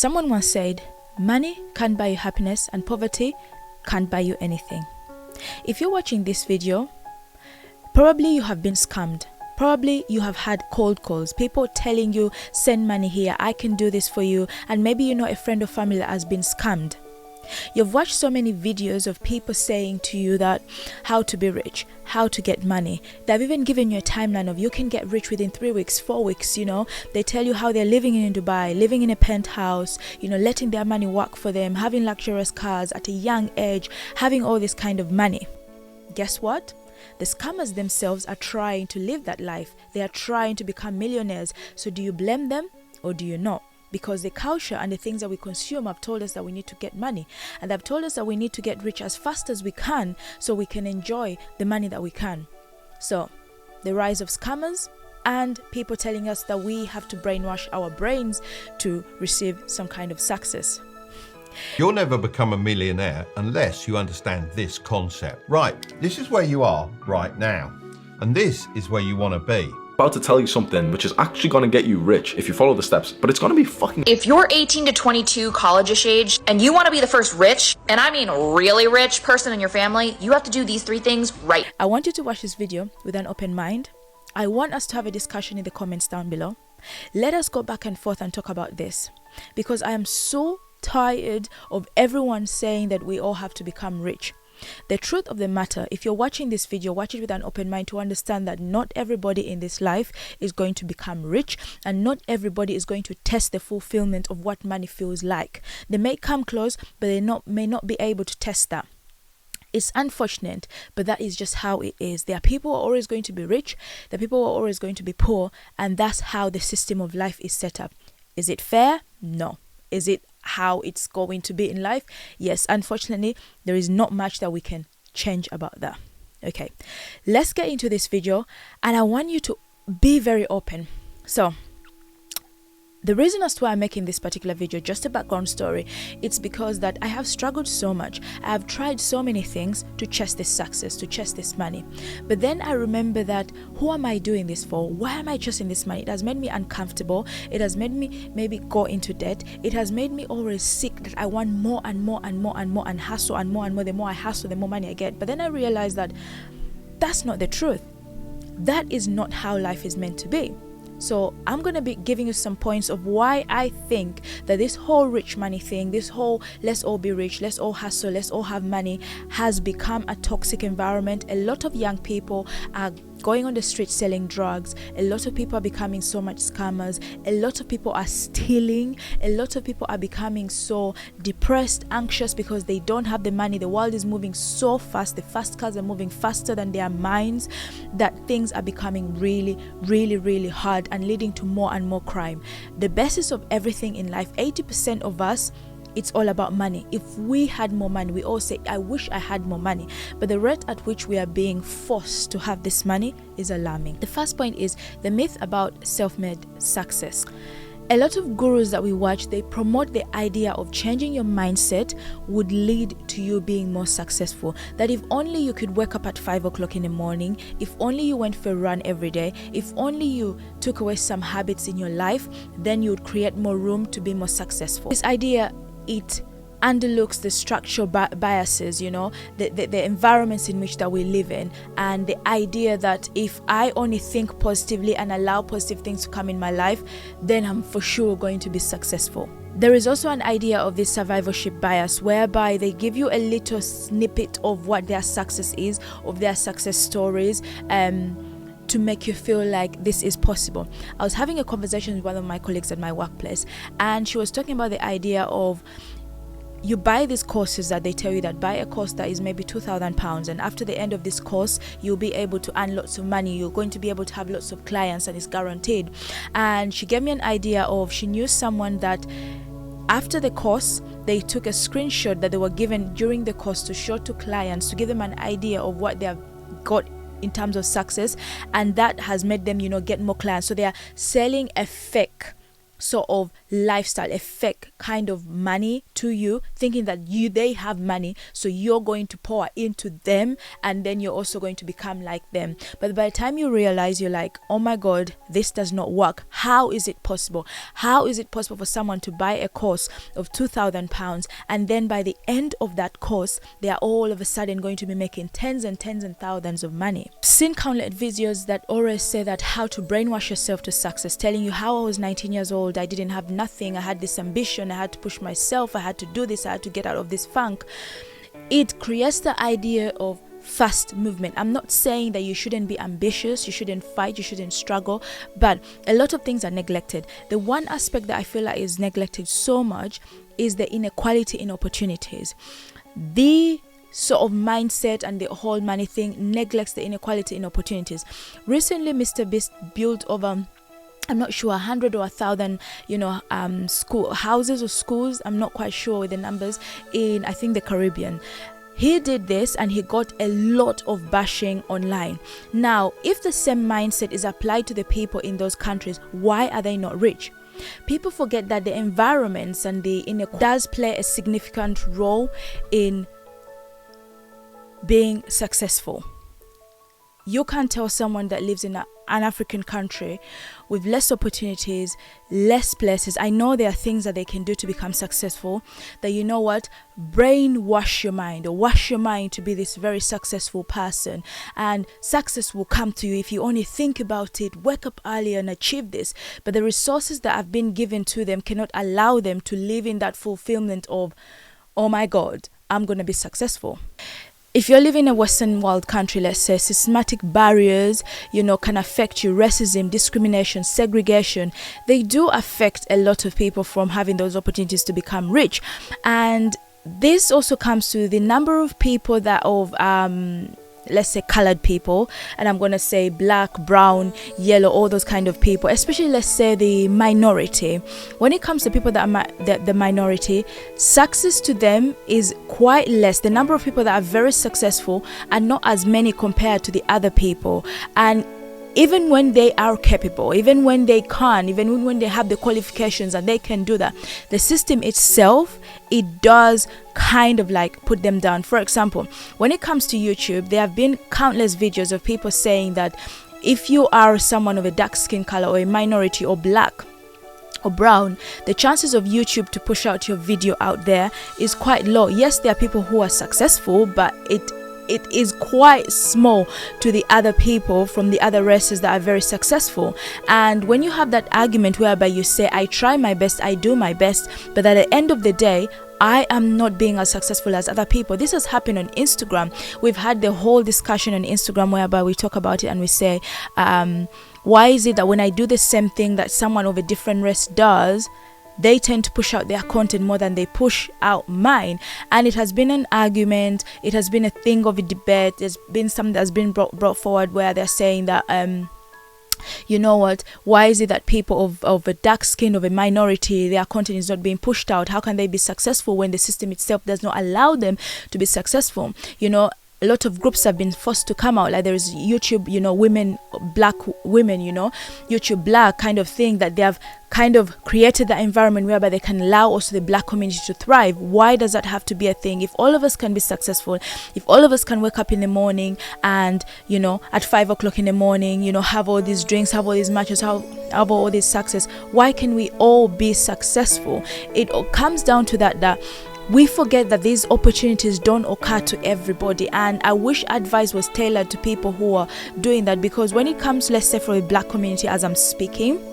Someone once said, money can't buy you happiness and poverty can't buy you anything. If you're watching this video, probably you have been scammed. Probably you have had cold calls, people telling you, send money here, I can do this for you. And maybe you know a friend or family that has been scammed. You've watched so many videos of people saying to you that how to be rich, how to get money. They've even given you a timeline of you can get rich within 3 weeks, 4 weeks, They tell you how they're living in Dubai, living in a penthouse, letting their money work for them, having luxurious cars at a young age, having all this kind of money. Guess what? The scammers themselves are trying to live that life. They are trying to become millionaires. So do you blame them or do you not? Because the culture and the things that we consume have told us that we need to get money. And they've told us that we need to get rich as fast as we can so we can enjoy the money that we can. So the rise of scammers and people telling us that we have to brainwash our brains to receive some kind of success. You'll never become a millionaire unless you understand this concept. Right, this is where you are right now. And this is where you want to be. About to tell you something which is actually going to get you rich if you follow the steps, but it's going to be fucking... If you're 18 to 22 college-ish age and you want to be the first rich, and I mean really rich person in your family, you have to do these 3 things right. I want you to watch this video with an open mind. I want us to have a discussion in the comments down below. Let us go back and forth and talk about this, because I am so tired of everyone saying that we all have to become rich. The truth of the matter, if you're watching this video, watch it with an open mind to understand that not everybody in this life is going to become rich, and not everybody is going to test the fulfillment of what money feels like. They may come close, but they may not be able to test that. It's unfortunate, but that is just how it is. There are people who are always going to be rich, there are people who are always going to be poor, and that's how the system of life is set up. Is it fair? No. Is it how it's going to be in life? Yes, unfortunately, there is not much that we can change about that. Okay, let's get into this video, and I want you to be very open. So the reason as to why I'm making this particular video, just a background story, it's because that I have struggled so much. I have tried so many things to chase this success, to chase this money. But then I remember that, who am I doing this for? Why am I chasing this money? It has made me uncomfortable. It has made me maybe go into debt. It has made me always sick that I want more and more and more and more and hustle and more and more. The more I hustle, the more money I get. But then I realized that that's not the truth. That is not how life is meant to be. So I'm going to be giving you some points of why I think that this whole rich money thing, this whole let's all be rich, let's all hustle, let's all have money, has become a toxic environment. A lot of young people are going on the street selling drugs. A lot of people are becoming so much scammers. A lot of people are stealing. A lot of people are becoming so depressed, anxious because they don't have the money. The world is moving so fast. The fast cars are moving faster than their minds, that things are becoming really, really, really hard and leading to more and more crime. The basis of everything in life, 80% of us, it's all about money. If we had more money, we all say, I wish I had more money. But the rate at which we are being forced to have this money is alarming. The first point is the myth about self-made success. A lot of gurus that we watch, they promote the idea of changing your mindset would lead to you being more successful. That if only you could wake up at 5 o'clock in the morning, if only you went for a run every day, if only you took away some habits in your life, then you would create more room to be more successful. This idea, it underlooks the structural biases, the environments in which that we live in, and the idea that if I only think positively and allow positive things to come in my life, then I'm for sure going to be successful. There is also an idea of this survivorship bias, whereby they give you a little snippet of what their success is, of their success stories, to make you feel like this is possible. I was having a conversation with one of my colleagues at my workplace, and she was talking about the idea of, you buy these courses that they tell you that buy a course that is maybe £2,000, and after the end of this course you'll be able to earn lots of money, you're going to be able to have lots of clients, and it's guaranteed. And she gave me an idea of, she knew someone that after the course they took a screenshot that they were given during the course to show to clients, to give them an idea of what they have got in terms of success, and that has made them get more clients. So they are selling a fake sort of lifestyle, a fake kind of money to you, thinking that they have money, so you're going to pour into them, and then you're also going to become like them. But by the time you realize, you're like, oh my god, this does not work. How is it possible? How is it possible for someone to buy a course of £2,000, and then by the end of that course they are all of a sudden going to be making tens and thousands of money? I've seen countless videos that always say that how to brainwash yourself to success, telling you how I was 19 years old, I didn't have nothing, I had this ambition, I had to push myself, I had to do this, I had to get out of this funk. It creates the idea of fast movement. I'm not saying that you shouldn't be ambitious, you shouldn't fight, you shouldn't struggle, but a lot of things are neglected. The one aspect that I feel like is neglected so much is the inequality in opportunities. The sort of mindset and the whole money thing neglects the inequality in opportunities. Recently, Mr. Beast built over, I'm not sure, 100 or 1,000, school houses or schools. I'm not quite sure with the numbers, in I think the Caribbean. He did this and he got a lot of bashing online. Now, if the same mindset is applied to the people in those countries, why are they not rich? People forget that the environments and the inequality does play a significant role in being successful. You can't tell someone that lives in an African country with less opportunities, less places. I know there are things that they can do to become successful, that, you know what, brainwash your mind, or wash your mind to be this very successful person, and success will come to you if you only think about it, wake up early and achieve this. But the resources that have been given to them cannot allow them to live in that fulfillment of, oh my god, I'm going to be successful. If you're living in a Western world country, let's say, systematic barriers, can affect you. Racism, discrimination, segregation, they do affect a lot of people from having those opportunities to become rich. And this also comes to the number of people that let's say colored people, and I'm going to say black, brown, yellow, all those kind of people, especially let's say the minority. When it comes to people that are the minority, success to them is quite less. The number of people that are very successful are not as many compared to the other people. And even when they are capable, even when they can, even when they have the qualifications and they can do that, the system itself, it does kind of like put them down. For example, when it comes to YouTube, there have been countless videos of people saying that if you are someone of a dark skin color or a minority or black or brown, the chances of YouTube to push out your video out there is quite low. Yes, there are people who are successful, but it is quite small to the other people from the other races that are very successful. And when you have that argument whereby you say, I try my best, I do my best, but at the end of the day, I am not being as successful as other people. This has happened on Instagram. We've had the whole discussion on Instagram whereby we talk about it and we say, why is it that when I do the same thing that someone of a different race does, they tend to push out their content more than they push out mine? And it has been an argument, it has been a thing of a debate. There's been something that's been brought forward where they're saying that you know what, why is it that people of a dark skin, of a minority, their content is not being pushed out? How can they be successful when the system itself does not allow them to be successful? A lot of groups have been forced to come out, like there is YouTube, women, black women, YouTube black kind of thing, that they have kind of created that environment whereby they can allow also the black community to thrive. Why does that have to be a thing? If all of us can be successful, if all of us can wake up in the morning and, at 5 o'clock in the morning, have all these drinks, have all these matches, have all this success, why can we all be successful? It all comes down to that we forget that these opportunities don't occur to everybody, and I wish advice was tailored to people who are doing that, because when it comes, let's say, for the black community, as I'm speaking,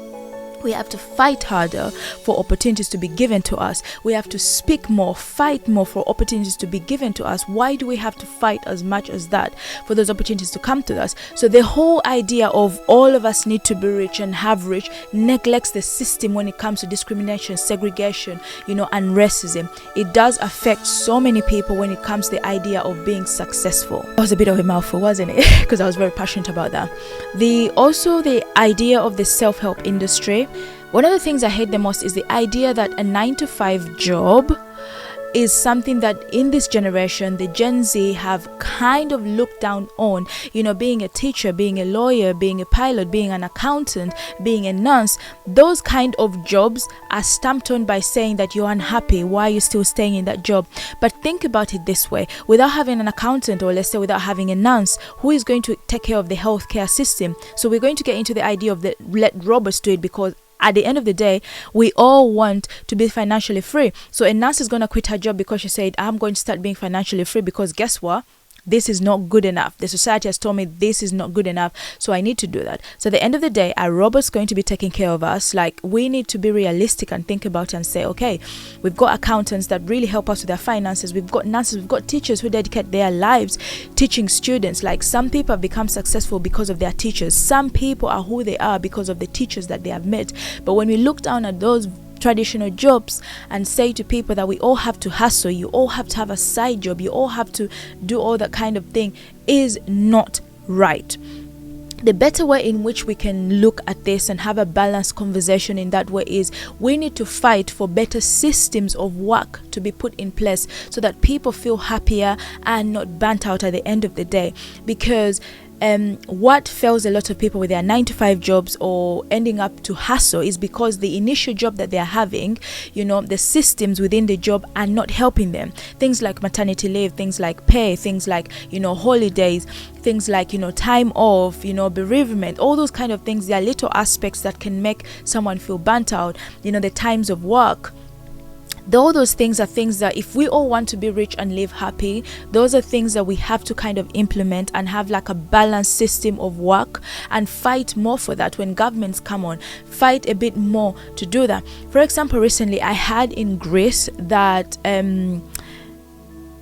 we have to fight harder for opportunities to be given to us. We have to speak more, fight more for opportunities to be given to us. Why do we have to fight as much as that for those opportunities to come to us? So the whole idea of all of us need to be rich and have rich neglects the system when it comes to discrimination, segregation, and racism. It does affect so many people when it comes to the idea of being successful. That was a bit of a mouthful, wasn't it? Because I was very passionate about that. Also the idea of the self-help industry. One of the things I hate the most is the idea that a 9-to-5 job is something that in this generation, the Gen Z have kind of looked down on. Being a teacher, being a lawyer, being a pilot, being an accountant, being a nurse, those kind of jobs are stamped on by saying that you're unhappy. Why are you still staying in that job? But think about it this way: without having an accountant, or let's say without having a nurse, who is going to take care of the healthcare system? So we're going to get into the idea of let robots do it, because at the end of the day, we all want to be financially free. So a nurse is going to quit her job because she said, I'm going to start being financially free, because guess what? This is not good enough. The society has told me this is not good enough, so I need to do that. So at the end of the day, are robots going to be taking care of us? Like, we need to be realistic and think about it and say, okay, we've got accountants that really help us with their finances. We've got nurses, we've got teachers who dedicate their lives teaching students. Like, some people have become successful because of their teachers. Some people are who they are because of the teachers that they have met. But when we look down at those traditional jobs and say to people that we all have to hustle, you all have to have a side job, you all have to do all that kind of thing, is not right. The better way in which we can look at this and have a balanced conversation in that way is we need to fight for better systems of work to be put in place so that people feel happier and not burnt out at the end of the day. Because what fails a lot of people with their 9-to-5 jobs or ending up to hustle is because the initial job that they are having, the systems within the job are not helping them. Things like maternity leave, things like pay, things like, holidays, things like, time off, bereavement, all those kind of things. They are little aspects that can make someone feel burnt out. The times of work. All those things are things that if we all want to be rich and live happy, those are things that we have to kind of implement and have like a balanced system of work, and fight more for that. When governments come on, fight a bit more to do that. For example, recently I had in Greece that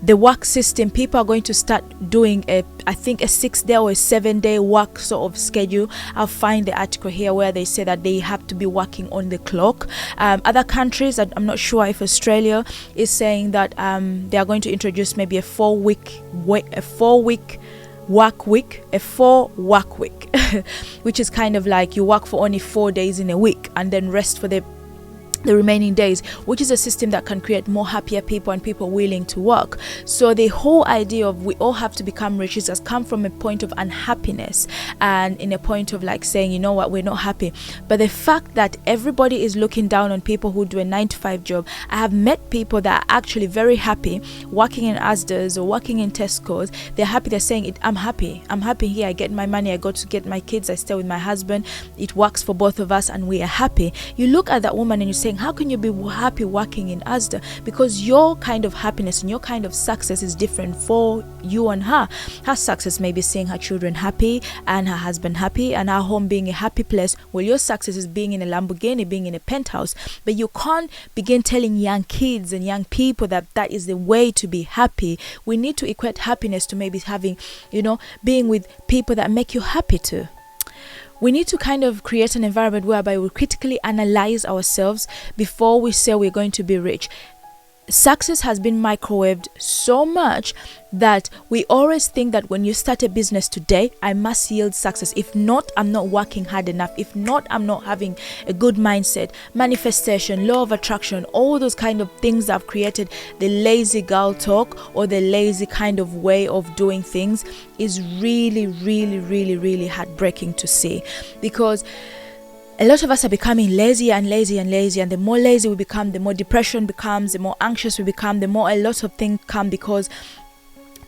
the work system, people are going to start doing I think a 6-day or a 7-day work sort of schedule. I'll find the article here where they say that they have to be working on the clock. Other countries, I'm not sure if Australia is saying that they are going to introduce maybe a 4-week work week, which is kind of like you work for only 4 days in a week and then rest for the remaining days, which is a system that can create more happier people and people willing to work. So the whole idea of we all have to become rich has come from a point of unhappiness and in a point of like saying, you know what, we're not happy. But the fact that everybody is looking down on people who do a 9-to-5 job, I have met people that are actually very happy working in Asda's or working in Tesco's. They're happy. They're saying, I'm happy here. I get my money. I go to get my kids. I stay with my husband. It works for both of us and we are happy. You look at that woman and you're saying, how can you be happy working in Asda? Because your kind of happiness and your kind of success is different for you and her. Her success may be seeing her children happy and her husband happy and her home being a happy place. Well, your success is being in a Lamborghini, being in a penthouse. But you can't begin telling young kids and young people that that is the way to be happy. We need to equate happiness to maybe having, being with people that make you happy too. We need to kind of create an environment whereby we critically analyze ourselves before we say we're going to be rich. Success has been microwaved so much that we always think that when you start a business today, I must yield success. If not, I'm not working hard enough. If not, I'm not having a good mindset. Manifestation, law of attraction, all those kind of things that have created the lazy girl talk or the lazy kind of way of doing things is really, really, really, really heartbreaking to see, because a lot of us are becoming lazy and lazy and lazy, and the more lazy we become, the more depression becomes, the more anxious we become, the more a lot of things come, because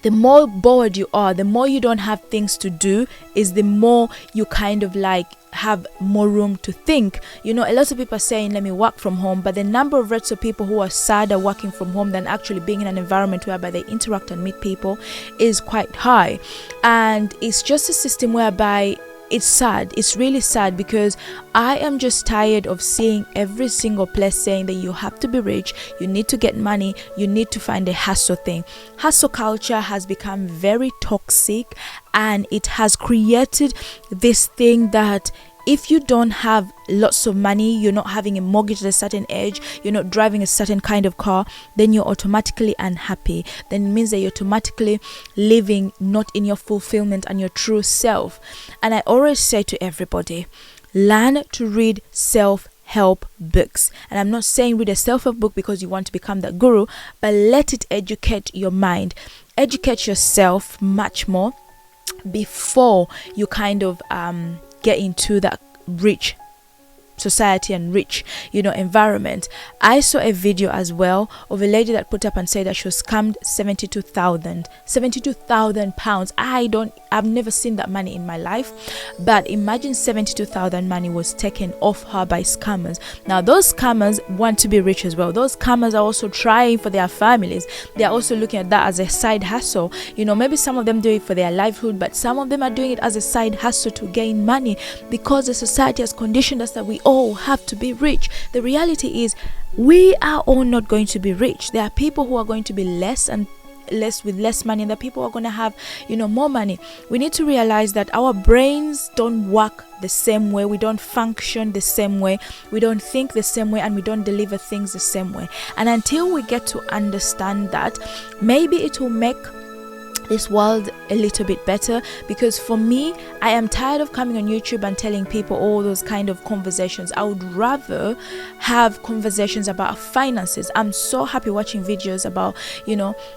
the more bored you are, the more you don't have things to do, is the more you kind of like have more room to think. A lot of people are saying, let me work from home, but the number of rates of people who are sadder working from home than actually being in an environment whereby they interact and meet people is quite high. And it's just a system whereby it's sad. It's really sad, because I am just tired of seeing every single place saying that you have to be rich, you need to get money, you need to find a hustle thing. Hustle culture has become very toxic, and it has created this thing that if you don't have lots of money, you're not having a mortgage at a certain age, you're not driving a certain kind of car, then you're automatically unhappy. Then it means that you're automatically living not in your fulfillment and your true self. And I always say to everybody, learn to read self self-help books. And I'm not saying read a self-help book because you want to become that guru, but let it educate your mind. Educate yourself much more before you kind of get into that rich society and rich environment. I saw a video as well of a lady that put up and said that she was scammed 72,000 pounds. I've never seen that money in my life, but imagine 72,000 money was taken off her by scammers. Now those scammers want to be rich as well. Those scammers are also trying for their families. They are also looking at that as a side hustle. Maybe some of them do it for their livelihood, but some of them are doing it as a side hustle to gain money, because the society has conditioned us that we all have to be rich. The reality is we are all not going to be rich. There are people who are going to be less with less money, and the people who are going to have more money. We need to realize that our brains don't work the same way, we don't function the same way, we don't think the same way, and we don't deliver things the same way. And until we get to understand that, maybe it will make this world a little bit better. Because for me, I am tired of coming on YouTube and telling people all those kind of conversations. I would rather have conversations about finances. I'm so happy watching videos about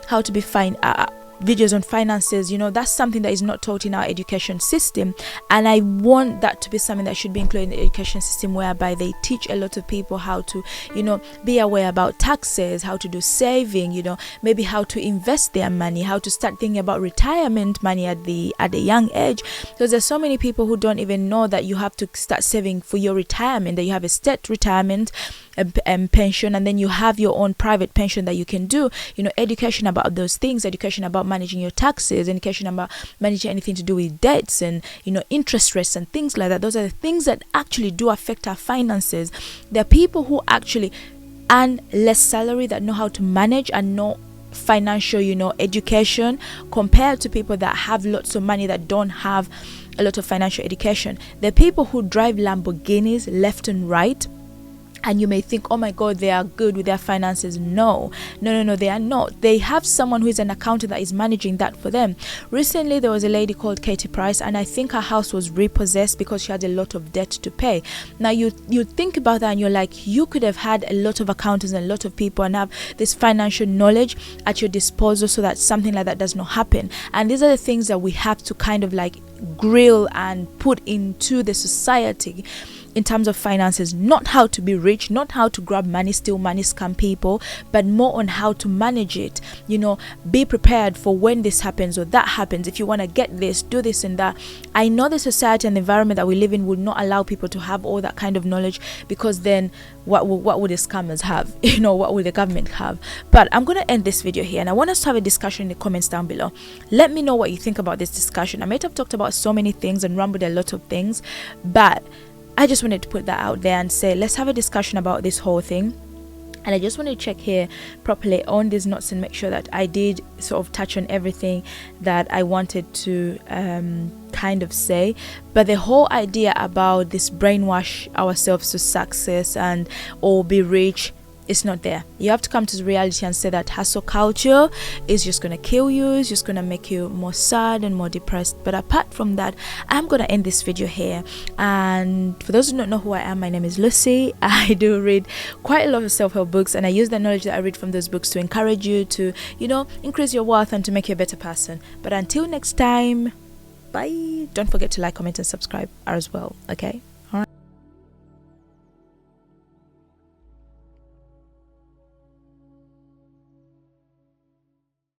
how to be videos on finances. That's something that is not taught in our education system, and I want that to be something that should be included in the education system, whereby they teach a lot of people how to be aware about taxes, how to do saving, maybe how to invest their money, how to start thinking about retirement money at a young age. Because there's so many people who don't even know that you have to start saving for your retirement, that you have a state retirement pension, and then you have your own private pension that you can do. Education about those things, education about managing your taxes, education about managing anything to do with debts and interest rates and things like that. Those are the things that actually do affect our finances. There are people who actually earn less salary that know how to manage and know financial education, compared to people that have lots of money that don't have a lot of financial education. There are people who drive Lamborghinis left and right, and you may think, oh my God, they are good with their finances. No, they are not. They have someone who is an accountant that is managing that for them. Recently, there was a lady called Katie Price, and I think her house was repossessed because she had a lot of debt to pay. Now, you think about that and you're like, you could have had a lot of accountants and a lot of people and have this financial knowledge at your disposal so that something like that does not happen. And these are the things that we have to kind of like grill and put into the society in terms of finances. Not how to be rich, not how to grab money, steal money, scam people, but more on how to manage it. Be prepared for when this happens or that happens. If you want to get this, do this and that. I know the society and the environment that we live in would not allow people to have all that kind of knowledge, because then what would the scammers have? What will the government have? But I'm going to end this video here, and I want us to have a discussion in the comments down below. Let me know what you think about this discussion. I might have talked about so many things and rambled a lot of things, but I just wanted to put that out there and say, let's have a discussion about this whole thing. And I just want to check here properly on these notes and make sure that I did sort of touch on everything that I wanted to kind of say. But the whole idea about this brainwash ourselves to success and or be rich, it's not there. You have to come to the reality and say that hustle culture is just going to kill you, it's just going to make you more sad and more depressed. But apart from that, I'm going to end this video here. And for those who don't know who I am, my name is Lucy. I do read quite a lot of self-help books, and I use the knowledge that I read from those books to encourage you to, increase your wealth and to make you a better person. But until next time, bye. Don't forget to like, comment and subscribe as well, okay?